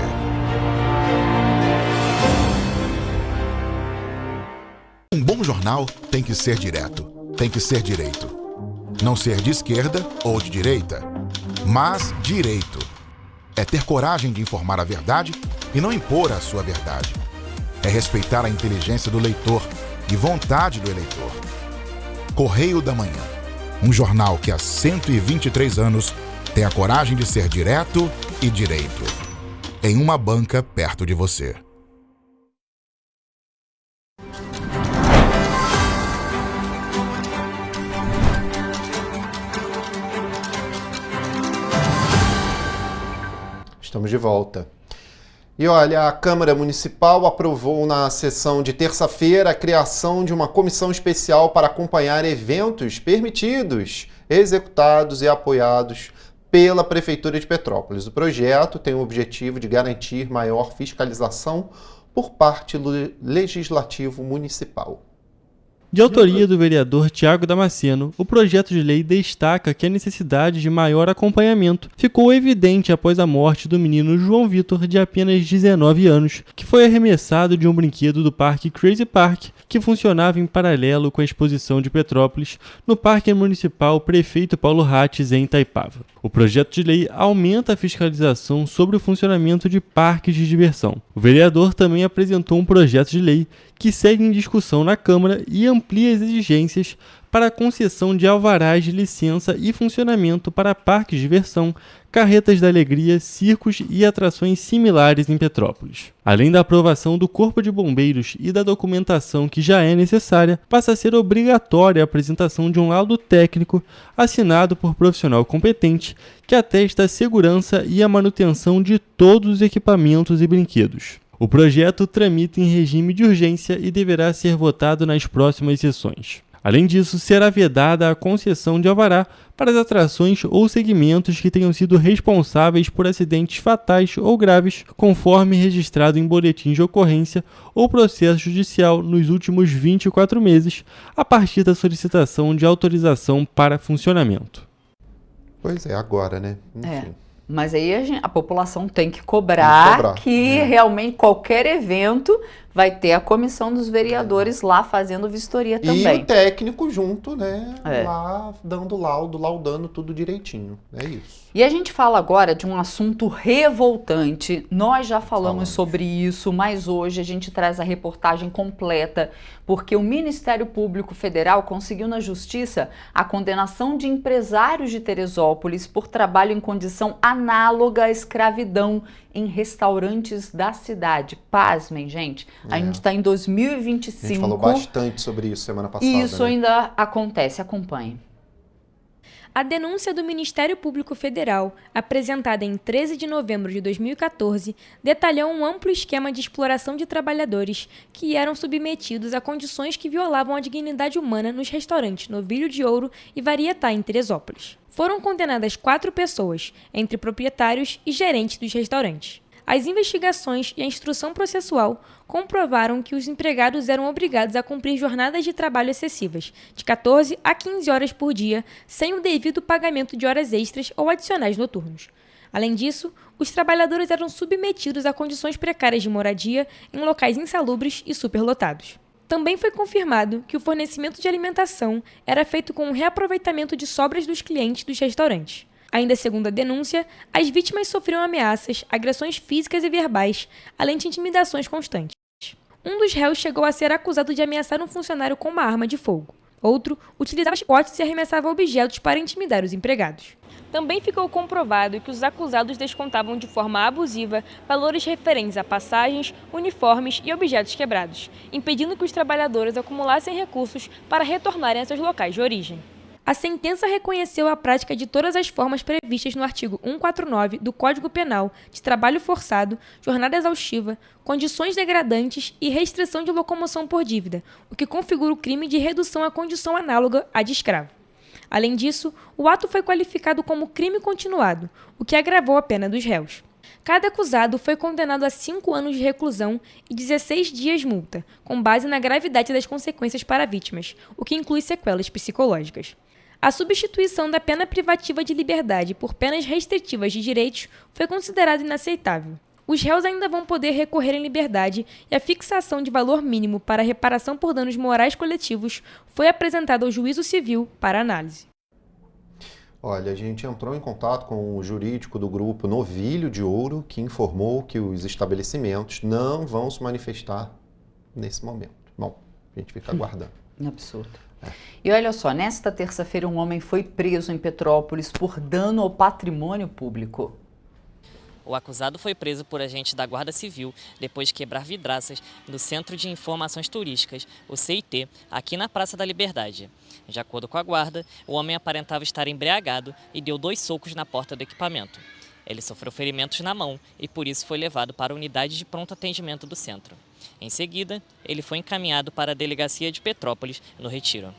Um bom jornal tem que ser direto, tem que ser direito. Não ser de esquerda ou de direita, mas direito. É ter coragem de informar a verdade e não impor a sua verdade. É respeitar a inteligência do leitor e vontade do eleitor. Correio da Manhã, um jornal que há 123 anos tem a coragem de ser direto e direito. Em uma banca perto de você. Estamos de volta. E olha, a Câmara Municipal aprovou na sessão de terça-feira a criação de uma comissão especial para acompanhar eventos permitidos, executados e apoiados pela Prefeitura de Petrópolis. O projeto tem o objetivo de garantir maior fiscalização por parte do Legislativo Municipal. De autoria do vereador Tiago Damasceno, o projeto de lei destaca que a necessidade de maior acompanhamento ficou evidente após a morte do menino João Vitor, de apenas 19 anos, que foi arremessado de um brinquedo do Parque Crazy Park, que funcionava em paralelo com a exposição de Petrópolis, no Parque Municipal Prefeito Paulo Ratz, em Itaipava. O projeto de lei aumenta a fiscalização sobre o funcionamento de parques de diversão. O vereador também apresentou um projeto de lei que segue em discussão na Câmara e amplia as exigências para a concessão de alvarás de licença e funcionamento para parques de diversão, carretas da alegria, circos e atrações similares em Petrópolis. Além da aprovação do Corpo de Bombeiros e da documentação que já é necessária, passa a ser obrigatória a apresentação de um laudo técnico assinado por profissional competente que atesta a segurança e a manutenção de todos os equipamentos e brinquedos. O projeto tramita em regime de urgência e deverá ser votado nas próximas sessões. Além disso, será vedada a concessão de alvará para as atrações ou segmentos que tenham sido responsáveis por acidentes fatais ou graves, conforme registrado em boletim de ocorrência ou processo judicial nos últimos 24 meses, a partir da solicitação de autorização para funcionamento. Pois é, agora, né? Enfim. Mas aí a população tem que cobrar que realmente qualquer evento vai ter a comissão dos vereadores lá fazendo vistoria também. E o técnico junto, né? Lá dando laudo, laudando tudo direitinho. É isso. E a gente fala agora de um assunto revoltante. Nós já falamos sobre isso, mas hoje a gente traz a reportagem completa, porque o Ministério Público Federal conseguiu na Justiça a condenação de empresários de Teresópolis por trabalho em condição análoga à escravidão em restaurantes da cidade. Pasmem, gente. A gente está em 2025. A gente falou bastante sobre isso semana passada. E isso ainda acontece. Acompanhe. A denúncia do Ministério Público Federal, apresentada em 13 de novembro de 2014, detalhou um amplo esquema de exploração de trabalhadores que eram submetidos a condições que violavam a dignidade humana nos restaurantes Novilho de Ouro e Varietá, em Teresópolis. Foram condenadas 4 pessoas, entre proprietários e gerentes dos restaurantes. As investigações e a instrução processual comprovaram que os empregados eram obrigados a cumprir jornadas de trabalho excessivas, de 14 a 15 horas por dia, sem o devido pagamento de horas extras ou adicionais noturnos. Além disso, os trabalhadores eram submetidos a condições precárias de moradia em locais insalubres e superlotados. Também foi confirmado que o fornecimento de alimentação era feito com o reaproveitamento de sobras dos clientes dos restaurantes. Ainda segundo a denúncia, as vítimas sofriam ameaças, agressões físicas e verbais, além de intimidações constantes. Um dos réus chegou a ser acusado de ameaçar um funcionário com uma arma de fogo. Outro utilizava chicotes e arremessava objetos para intimidar os empregados. Também ficou comprovado que os acusados descontavam de forma abusiva valores referentes a passagens, uniformes e objetos quebrados, impedindo que os trabalhadores acumulassem recursos para retornarem a seus locais de origem. A sentença reconheceu a prática de todas as formas previstas no artigo 149 do Código Penal de trabalho forçado, jornada exaustiva, condições degradantes e restrição de locomoção por dívida, o que configura o crime de redução à condição análoga à de escravo. Além disso, o ato foi qualificado como crime continuado, o que agravou a pena dos réus. Cada acusado foi condenado a 5 anos de reclusão e 16 dias multa, com base na gravidade das consequências para vítimas, o que inclui sequelas psicológicas. A substituição da pena privativa de liberdade por penas restritivas de direitos foi considerada inaceitável. Os réus ainda vão poder recorrer em liberdade e a fixação de valor mínimo para reparação por danos morais coletivos foi apresentada ao juízo civil para análise. Olha, a gente entrou em contato com o jurídico do grupo Novilho de Ouro, que informou que os estabelecimentos não vão se manifestar nesse momento. Bom, a gente fica aguardando. Absurdo. E olha só, nesta terça-feira um homem foi preso em Petrópolis por dano ao patrimônio público. O acusado foi preso por agentes da Guarda Civil depois de quebrar vidraças no Centro de Informações Turísticas, o CIT, aqui na Praça da Liberdade. De acordo com a guarda, o homem aparentava estar embriagado e deu 2 socos na porta do equipamento. Ele sofreu ferimentos na mão e por isso foi levado para a unidade de pronto atendimento do centro. Em seguida, ele foi encaminhado para a delegacia de Petrópolis, no Retiro.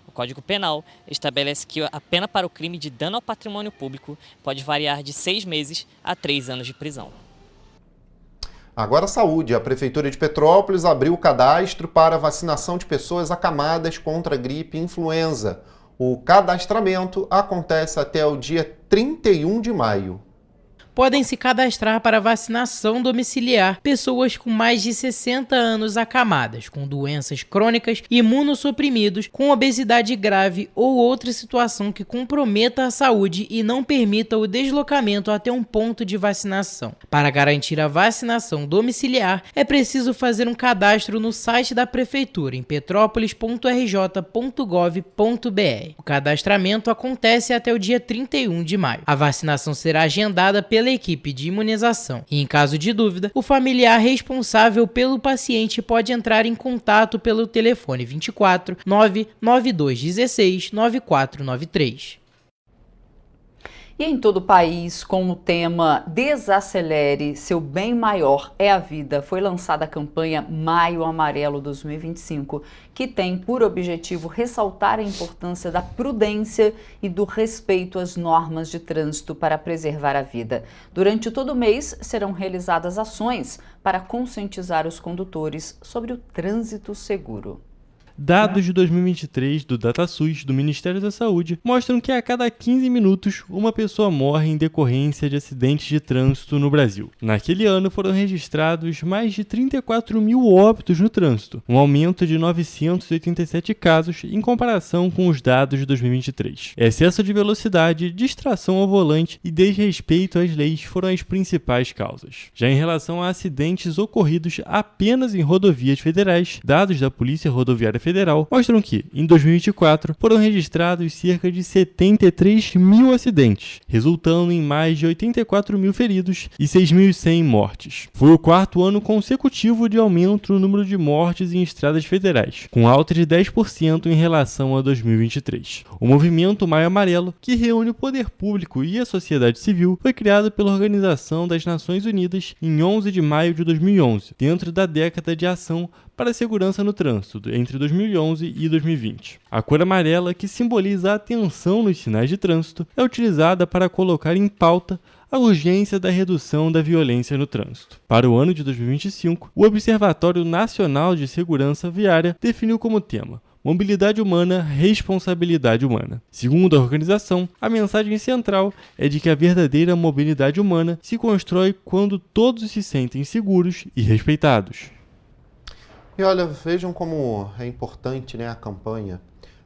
O Código Penal estabelece que a pena para o crime de dano ao patrimônio público pode variar de 6 meses a 3 anos de prisão. Agora saúde. A Prefeitura de Petrópolis abriu o cadastro para vacinação de pessoas acamadas contra a gripe e influenza. O cadastramento acontece até o dia 31 de maio. Podem se cadastrar para vacinação domiciliar pessoas com mais de 60 anos acamadas, com doenças crônicas, imunossuprimidos, com obesidade grave ou outra situação que comprometa a saúde e não permita o deslocamento até um ponto de vacinação. Para garantir a vacinação domiciliar, é preciso fazer um cadastro no site da Prefeitura em petrópolis.rj.gov.br. O cadastramento acontece até o dia 31 de maio. A vacinação será agendada pela equipe de imunização e, em caso de dúvida, o familiar responsável pelo paciente pode entrar em contato pelo telefone 24 992 16 9493. E em todo o país, com o tema Desacelere, seu bem maior é a vida, foi lançada a campanha Maio Amarelo 2025, que tem por objetivo ressaltar a importância da prudência e do respeito às normas de trânsito para preservar a vida. Durante todo o mês, serão realizadas ações para conscientizar os condutores sobre o trânsito seguro. Dados de 2023 do DataSUS do Ministério da Saúde mostram que a cada 15 minutos uma pessoa morre em decorrência de acidentes de trânsito no Brasil. Naquele ano foram registrados mais de 34 mil óbitos no trânsito, um aumento de 987 casos em comparação com os dados de 2023. Excesso de velocidade, distração ao volante e desrespeito às leis foram as principais causas. Já em relação a acidentes ocorridos apenas em rodovias federais, dados da Polícia Rodoviária Federal mostram que, em 2024, foram registrados cerca de 73 mil acidentes, resultando em mais de 84 mil feridos e 6.100 mortes. Foi o 4º ano consecutivo de aumento no número de mortes em estradas federais, com alta de 10% em relação a 2023. O movimento Maio Amarelo, que reúne o poder público e a sociedade civil, foi criado pela Organização das Nações Unidas em 11 de maio de 2011, dentro da década de ação para a segurança no trânsito, entre 2011 e 2020. A cor amarela, que simboliza a atenção nos sinais de trânsito, é utilizada para colocar em pauta a urgência da redução da violência no trânsito. Para o ano de 2025, o Observatório Nacional de Segurança Viária definiu como tema Mobilidade Humana, Responsabilidade Humana. Segundo a organização, a mensagem central é de que a verdadeira mobilidade humana se constrói quando todos se sentem seguros e respeitados. E olha, vejam como é importante, né, a campanha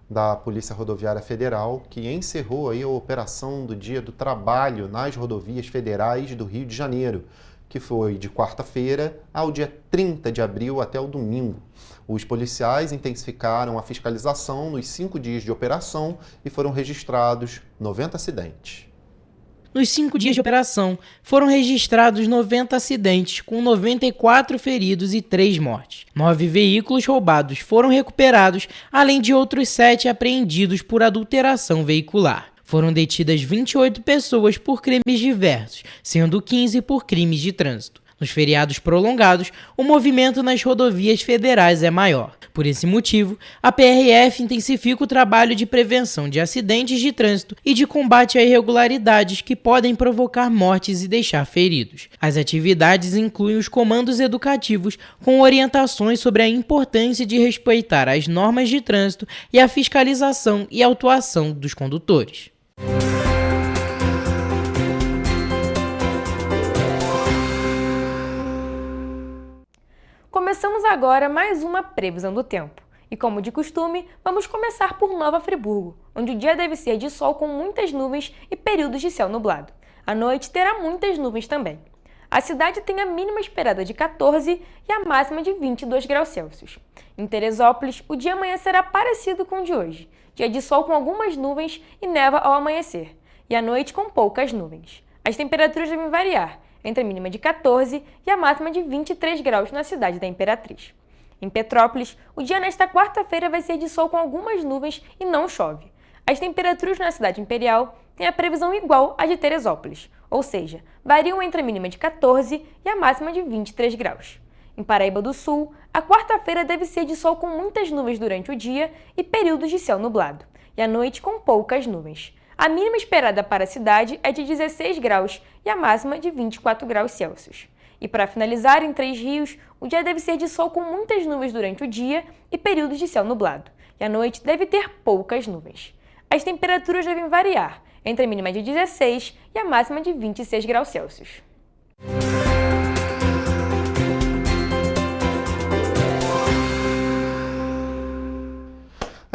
da Polícia Rodoviária Federal, que encerrou aí a operação do Dia do Trabalho nas rodovias federais do Rio de Janeiro, que foi de quarta-feira ao dia 30 de abril até o domingo. Os policiais intensificaram a fiscalização nos 5 dias de operação e foram registrados 90 acidentes. Nos 5 dias de operação, foram registrados 90 acidentes, com 94 feridos e 3 mortes. 9 veículos roubados foram recuperados, além de outros 7 apreendidos por adulteração veicular. Foram detidas 28 pessoas por crimes diversos, sendo 15 por crimes de trânsito. Nos feriados prolongados, o movimento nas rodovias federais é maior. Por esse motivo, a PRF intensifica o trabalho de prevenção de acidentes de trânsito e de combate a irregularidades que podem provocar mortes e deixar feridos. As atividades incluem os comandos educativos com orientações sobre a importância de respeitar as normas de trânsito e a fiscalização e autuação dos condutores. Começamos agora mais uma previsão do tempo. E como de costume, vamos começar por Nova Friburgo, onde o dia deve ser de sol com muitas nuvens e períodos de céu nublado. A noite terá muitas nuvens também. A cidade tem a mínima esperada de 14 e a máxima de 22 graus Celsius. Em Teresópolis, o dia amanhecerá parecido com o de hoje. Dia de sol com algumas nuvens e neva ao amanhecer. E a noite com poucas nuvens. As temperaturas devem variar, entre a mínima de 14 e a máxima de 23 graus na cidade da Imperatriz. Em Petrópolis, o dia nesta quarta-feira vai ser de sol com algumas nuvens e não chove. As temperaturas na cidade imperial têm a previsão igual à de Teresópolis, ou seja, variam entre a mínima de 14 e a máxima de 23 graus. Em Paraíba do Sul, a quarta-feira deve ser de sol com muitas nuvens durante o dia e períodos de céu nublado, e a noite com poucas nuvens. A mínima esperada para a cidade é de 16 graus e a máxima de 24 graus Celsius. E para finalizar, em Três Rios, o dia deve ser de sol com muitas nuvens durante o dia e períodos de céu nublado, e a noite deve ter poucas nuvens. As temperaturas devem variar, entre a mínima de 16 e a máxima de 26 graus Celsius.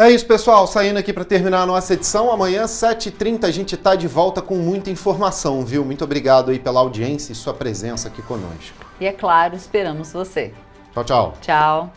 É isso, pessoal. Saindo aqui para terminar a nossa edição. Amanhã, 7h30, a gente está de volta com muita informação, viu? Muito obrigado aí pela audiência e sua presença aqui conosco. E é claro, esperamos você. Tchau, tchau. Tchau.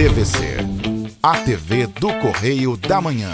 TVC, a TV do Correio da Manhã.